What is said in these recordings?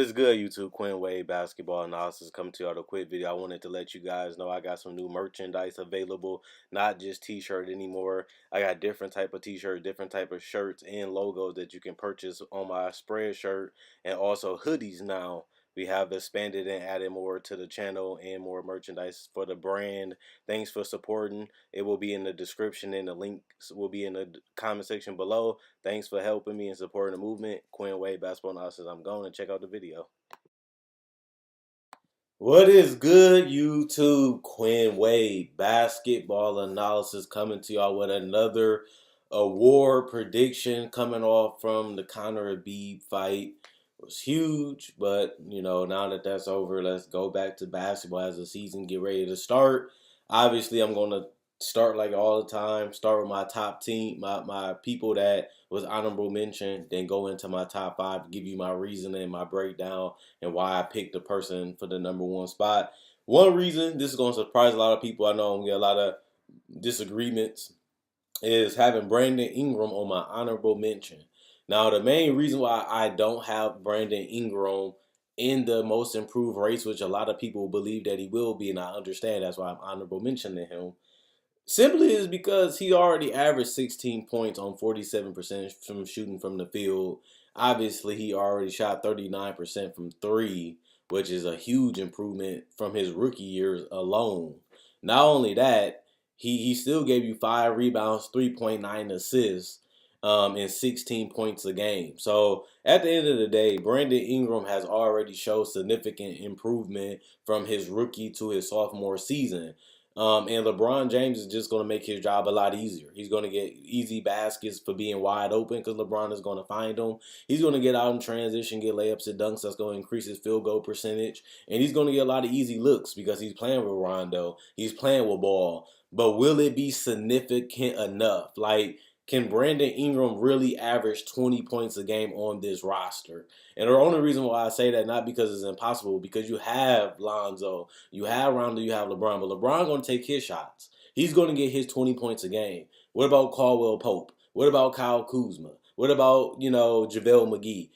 is good, YouTube? Quinn Wade Basketball Analysis coming to you on a quick video. I wanted to let you guys know I got some new merchandise available, not just t-shirt anymore. I got different type of t-shirt, different type of shirts and logos that you can purchase on my spread shirt, and also hoodies now. We have expanded and added more to the channel and more merchandise for the brand. Thanks for supporting. It will be in the description and the links will be in the comment section below. Thanks for helping me and supporting the movement. Quinn Wade Basketball Analysis. I'm going to check out the video. What is good, YouTube? Quinn Wade Basketball Analysis coming to y'all with another award prediction coming off from the Conor Khabib fight. It was huge, but now that that's over, let's go back to basketball as the season get ready to start. Obviously, I'm going to start like all the time, start with my top team, my people that was honorable mention, then go into my top five, give you my reasoning, my breakdown, and why I picked the person for the #1 spot. One reason, this is going to surprise a lot of people, I know I'm going to get a lot of disagreements, is having Brandon Ingram on my honorable mention. Now, the main reason why I don't have Brandon Ingram in the most improved race, which a lot of people believe that he will be, and I understand that's why I'm honorable mentioning him, simply is because he already averaged 16 points on 47% from shooting from the field. Obviously, he already shot 39% from three, which is a huge improvement from his rookie years alone. Not only that, he still gave you 5 rebounds, 3.9 assists, and 16 points a game. So at the end of the day, Brandon Ingram has already showed significant improvement from his rookie to his sophomore season. And LeBron James is just going to make his job a lot easier. He's going to get easy baskets for being wide open because LeBron is going to find them. He's going to get out in transition, get layups and dunks. That's going to increase his field goal percentage. And he's going to get a lot of easy looks because he's playing with Rondo. He's playing with Ball. But will it be significant enough? Like, can Brandon Ingram really average 20 points a game on this roster? And the only reason why I say that, not because it's impossible, because you have Lonzo, you have Rondo, you have LeBron, but LeBron going to take his shots. He's going to get his 20 points a game. What about Caldwell Pope? What about Kyle Kuzma? What about, JaVale McGee?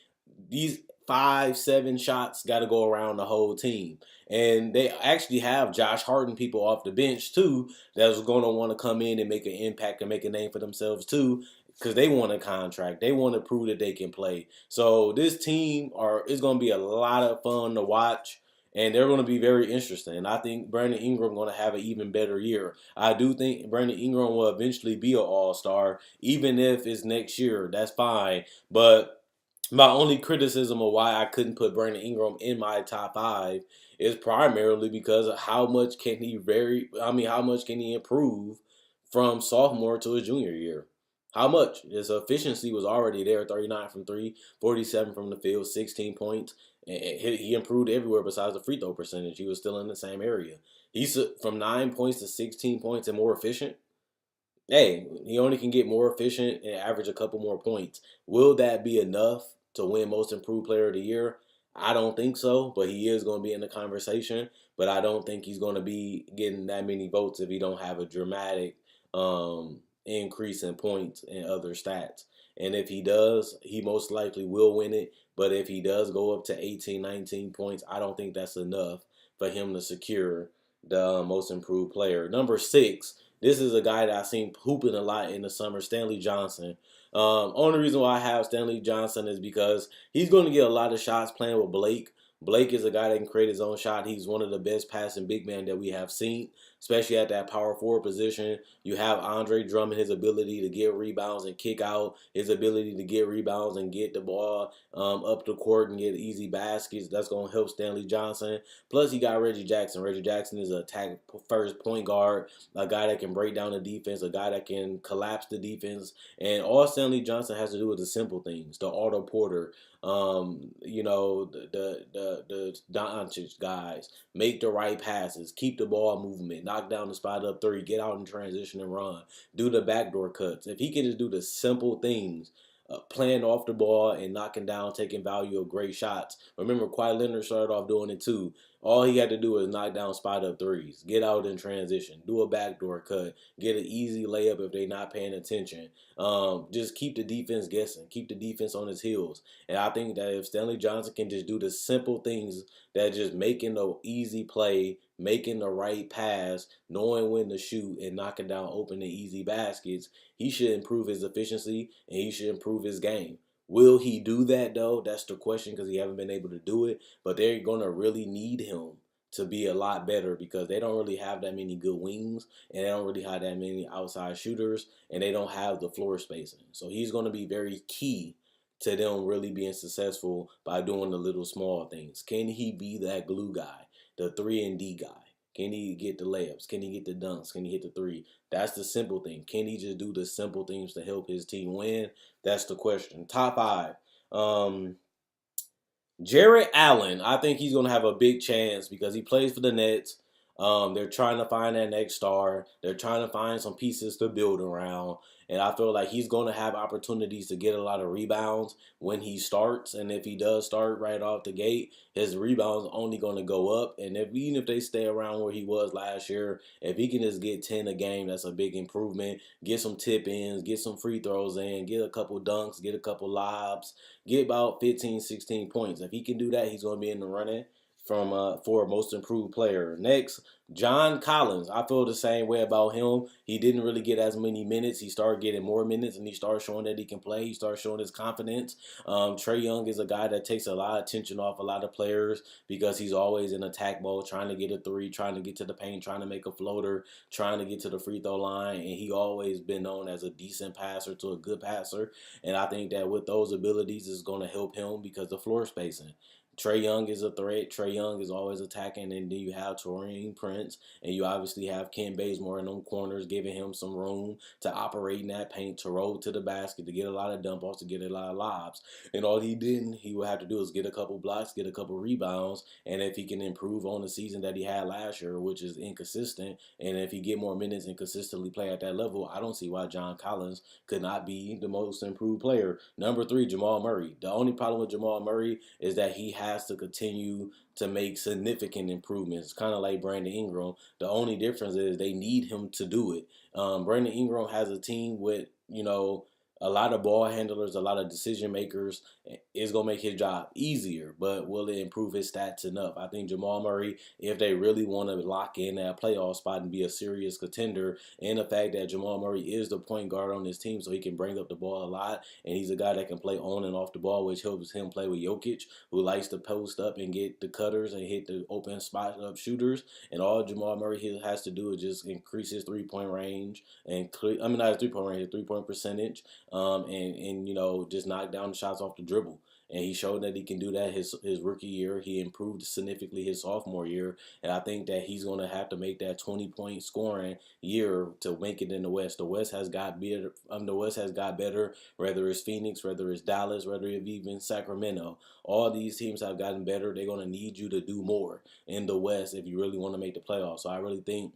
These 5-7 shots got to go around the whole team. And they actually have Josh Harden people off the bench too that's going to want to come in and make an impact and make a name for themselves too, because they want a contract. They want to prove that they can play. So this team is going to be a lot of fun to watch, and they're going to be very interesting. I think Brandon Ingram going to have an even better year. I do think Brandon Ingram will eventually be an all-star, even if it's next year. That's fine. But my only criticism of why I couldn't put Brandon Ingram in my top five is primarily because of how much can he improve from sophomore to his junior year? How much? His efficiency was already there, 39 from three, 47 from the field, 16 points. And he improved everywhere besides the free throw percentage. He was still in the same area. He's from 9 points to 16 points and more efficient. Hey, he only can get more efficient and average a couple more points. Will that be enough to win Most Improved Player of the Year? I don't think so, but he is going to be in the conversation. But I don't think he's going to be getting that many votes if he don't have a dramatic increase in points and other stats. And if he does, he most likely will win it. But if he does go up to 18, 19 points, I don't think that's enough for him to secure the Most Improved Player. Number 6. This is a guy that I've seen hooping a lot in the summer, Stanley Johnson. Only reason why I have Stanley Johnson is because he's going to get a lot of shots playing with Blake. Blake is a guy that can create his own shot. He's one of the best passing big men that we have seen, especially at that power forward position. You have Andre Drummond, his ability to get rebounds and kick out, his ability to get rebounds and get the ball up the court and get easy baskets. That's going to help Stanley Johnson. Plus, he got Reggie Jackson. Reggie Jackson is an attack first point guard, a guy that can break down the defense, a guy that can collapse the defense. And all Stanley Johnson has to do is the simple things, the Otto Porter, the Doncic guys, make the right passes, keep the ball movement, knock down the spot up three, get out in transition and run, do the backdoor cuts. If he can just do the simple things, playing off the ball and knocking down, taking value of great shots. Remember, Kawhi Leonard started off doing it too. All he had to do was knock down spot up threes, get out in transition, do a backdoor cut, get an easy layup if they're not paying attention. Just keep the defense guessing, keep the defense on his heels. And I think that if Stanley Johnson can just do the simple things that just making the easy play, making the right pass, knowing when to shoot, and knocking down open and easy baskets, he should improve his efficiency and he should improve his game. Will he do that though? That's the question because he haven't been able to do it. But they're gonna really need him to be a lot better because they don't really have that many good wings and they don't really have that many outside shooters and they don't have the floor spacing. So he's gonna be very key to them really being successful by doing the little small things. Can he be that glue guy, the 3-and-D guy? Can he get the layups? Can he get the dunks? Can he hit the three? That's the simple thing. Can he just do the simple things to help his team win? That's the question. Top five. Jarrett Allen, I think he's going to have a big chance because he plays for the Nets. They're trying to find that next star. They're trying to find some pieces to build around. And I feel like he's going to have opportunities to get a lot of rebounds when he starts. And if he does start right off the gate, his rebounds only going to go up. And even if they stay around where he was last year, if he can just get 10 a game, that's a big improvement. Get some tip-ins, get some free throws in, get a couple dunks, get a couple lobs, get about 15, 16 points. If he can do that, he's going to be in the running for most improved player. Next, John Collins. I feel the same way about him. He didn't really get as many minutes. He started getting more minutes, and he started showing that he can play. He started showing his confidence. Trae Young is a guy that takes a lot of attention off a lot of players because he's always in attack mode, trying to get a three, trying to get to the paint, trying to make a floater, trying to get to the free throw line, and he always been known as a decent passer to a good passer. And I think that with those abilities, is going to help him because the floor spacing. Trae Young is a threat. Trae Young is always attacking, and then you have Taurean Prince, and you obviously have Ken Bazemore in them corners, giving him some room to operate in that paint, to roll to the basket, to get a lot of dump offs, to get a lot of lobs. And all he would have to do is get a couple blocks, get a couple rebounds, and if he can improve on the season that he had last year, which is inconsistent, and if he get more minutes and consistently play at that level, I don't see why John Collins could not be the most improved player. Number 3, Jamal Murray. The only problem with Jamal Murray is that he has to continue to make significant improvements, kind of like Brandon Ingram. The only difference is they need him to do it. Brandon Ingram has a team with, a lot of ball handlers, a lot of decision makers. It's going to make his job easier, but will it improve his stats enough? I think Jamal Murray, if they really want to lock in that playoff spot and be a serious contender, and the fact that Jamal Murray is the point guard on this team, so he can bring up the ball a lot, and he's a guy that can play on and off the ball, which helps him play with Jokic, who likes to post up and get the cutters and hit the open spot up shooters. And all Jamal Murray has to do is just increase his 3-point range and not his 3-point range, his 3-point percentage, and just knock down the shots off the dribble. And he showed that he can do that his rookie year. He improved significantly his sophomore year. And I think that he's going to have to make that 20-point scoring year to make it in the West. The West has got better. Whether it's Phoenix, whether it's Dallas, whether it's even Sacramento. All these teams have gotten better. They're going to need you to do more in the West if you really want to make the playoffs. So I really think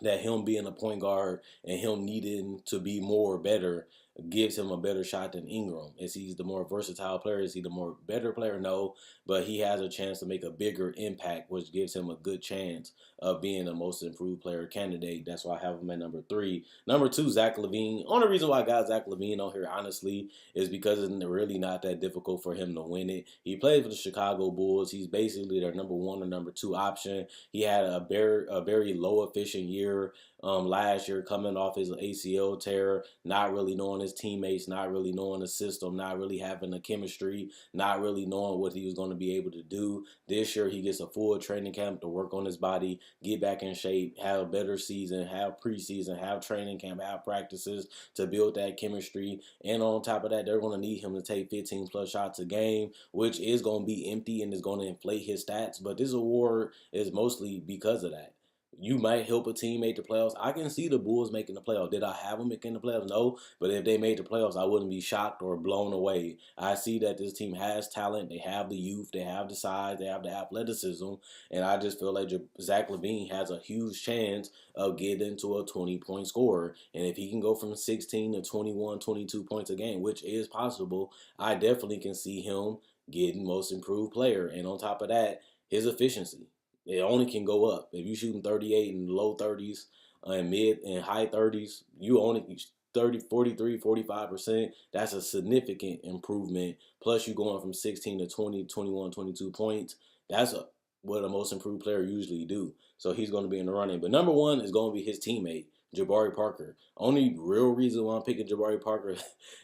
that him being a point guard and him needing to be better gives him a better shot than Ingram. Is he the more versatile player? Is he the more better player? No, but he has a chance to make a bigger impact, which gives him a good chance of being the most improved player candidate. That's why I have him at number 3. Number 2, Zach LaVine. Only reason why I got Zach LaVine on here, honestly, is because it's really not that difficult for him to win it. He played for the Chicago Bulls. He's basically their number 1 or number 2 option. He had a very low efficient year last year, coming off his ACL tear, not really knowing his teammates, not really knowing the system, not really having the chemistry, not really knowing what he was going to be able to do. This year, he gets a full training camp to work on his body, get back in shape, have a better season, have preseason, have training camp, have practices to build that chemistry. And on top of that, they're going to need him to take 15 plus shots a game, which is going to be empty and is going to inflate his stats. But this award is mostly because of that. You might help a team make the playoffs. I can see the Bulls making the playoffs. Did I have them making the playoffs? No. But if they made the playoffs, I wouldn't be shocked or blown away. I see that this team has talent. They have the youth. They have the size. They have the athleticism. And I just feel like Zach LaVine has a huge chance of getting to a 20-point scorer. And if he can go from 16 to 21, 22 points a game, which is possible, I definitely can see him getting most improved player. And on top of that, his efficiency. It only can go up. If you shooting 38 in the low 30s and mid and high 30s, you only 30, 43, 45%. That's a significant improvement. Plus, you going from 16 to 20, 21, 22 points. That's what a most improved player usually do. So he's going to be in the running. But number one is going to be his teammate, Jabari Parker. Only real reason why I'm picking Jabari Parker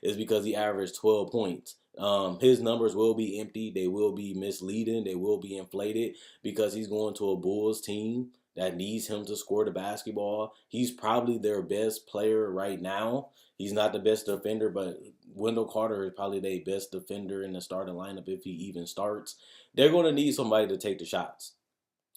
is because he averaged 12 points. His numbers will be empty. They will be misleading. They will be inflated because he's going to a Bulls team that needs him to score the basketball. He's probably their best player right now. He's not the best defender, but Wendell Carter is probably their best defender in the starting lineup if he even starts. They're going to need somebody to take the shots.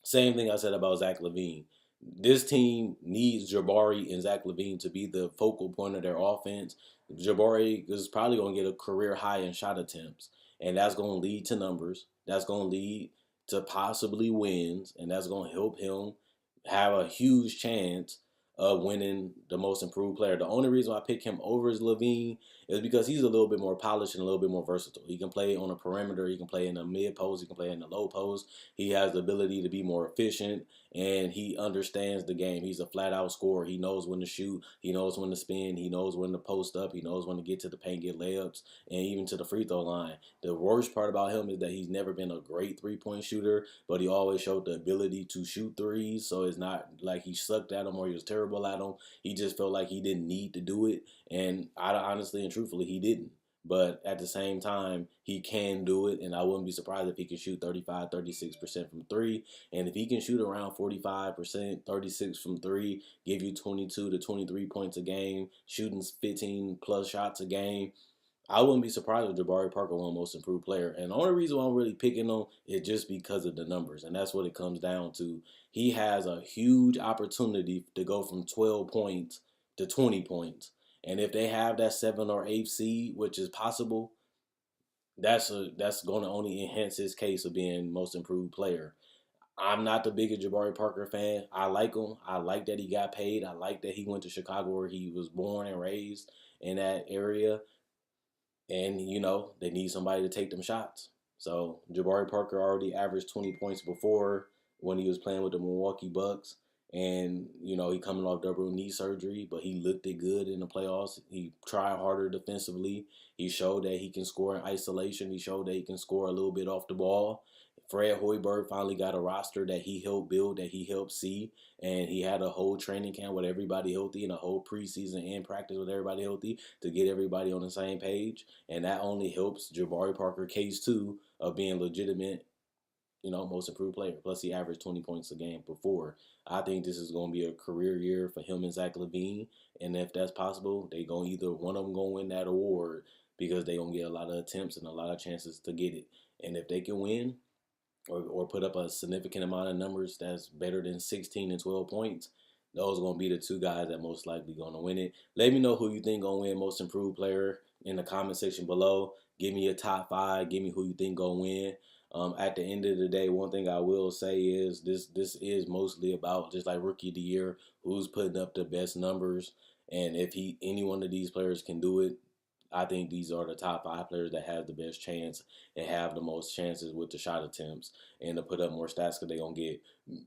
Same thing I said about Zach LaVine. This team needs Jabari and Zach LaVine to be the focal point of their offense. Jabari is probably going to get a career high in shot attempts, and that's going to lead to numbers. That's going to lead to possibly wins, and that's going to help him have a huge chance of winning the most improved player. The only reason I pick him over is LaVine is because he's a little bit more polished and a little bit more versatile. He can play on a perimeter. He can play in the mid post. He can play in the low post. He has the ability to be more efficient, and he understands the game. He's a flat-out scorer. He knows when to shoot. He knows when to spin. He knows when to post up. He knows when to get to the paint, get layups, and even to the free throw line. The worst part about him is that he's never been a great three-point shooter, but he always showed the ability to shoot threes, so it's not like he sucked at them or he was terrible at them. He just felt like he didn't need to do it, and honestly and truthfully, he didn't. But at the same time, he can do it, and I wouldn't be surprised if he can shoot 35, 36% from three. And if he can shoot around 45%, 36 from three, give you 22 to 23 points a game, shooting 15 plus shots a game, I wouldn't be surprised if Jabari Parker won Most Improved Player. And the only reason why I'm really picking him is just because of the numbers. And that's what it comes down to. He has a huge opportunity to go from 12 points to 20 points. And if they have that 7 or 8 seed, which is possible, that's going to only enhance his case of being Most Improved Player. I'm not the biggest Jabari Parker fan. I like him. I like that he got paid. I like that he went to Chicago where he was born and raised in that area. And, they need somebody to take them shots. So Jabari Parker already averaged 20 points before when he was playing with the Milwaukee Bucks. And, he coming off double knee surgery, but he looked it good in the playoffs. He tried harder defensively. He showed that he can score in isolation. He showed that he can score a little bit off the ball. Fred Hoiberg finally got a roster that he helped build, that he helped see, and he had a whole training camp with everybody healthy and a whole preseason and practice with everybody healthy to get everybody on the same page. And that only helps Jabari Parker case too of being legitimate, most improved player. Plus, he averaged 20 points a game before. I think this is going to be a career year for him and Zach LaVine. And if that's possible, they going either one of them going to win that award because they going to get a lot of attempts and a lot of chances to get it. And if they can win, or put up a significant amount of numbers that's better than 16 and 12 points, those are going to be the two guys that most likely going to win it. Let me know who you think going to win Most Improved Player in the comment section below. Give me your top five. Give me who you think going to win. At the end of the day, one thing I will say is this is mostly about, just like Rookie of the Year, who's putting up the best numbers. And if any one of these players can do it, I think these are the top five players that have the best chance and have the most chances with the shot attempts and to put up more stats because they're going to get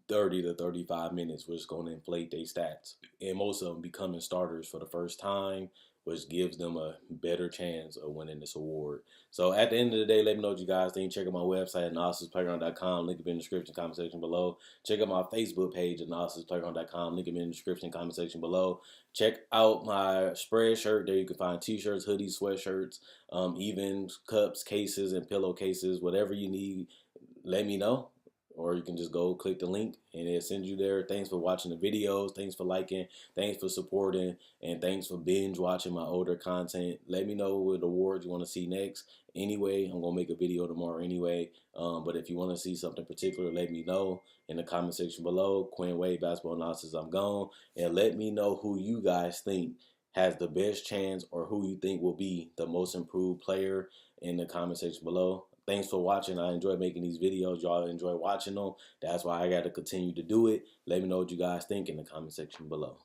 30 to 35 minutes, which is going to inflate their stats. And most of them becoming starters for the first time, which gives them a better chance of winning this award. So at the end of the day, let me know what you guys think. Check out my website at analysisplayground.com. Link in the description, comment section below. Check out my Facebook page at analysisplayground.com. Link in the description, comment section below. Check out my spread shirt. There you can find t-shirts, hoodies, sweatshirts, even cups, cases, and pillowcases. Whatever you need, let me know. Or you can just go click the link and it'll send you there. Thanks for watching the videos. Thanks for liking. Thanks for supporting. And thanks for binge watching my older content. Let me know what awards you want to see next. Anyway, I'm going to make a video tomorrow anyway. But if you want to see something particular, let me know in the comment section below. Quinn Wade, Basketball Analysis, I'm gone. And let me know who you guys think has the best chance or who you think will be the most improved player in the comment section below. Thanks for watching. I enjoy making these videos. Y'all enjoy watching them. That's why I got to continue to do it. Let me know what you guys think in the comment section below.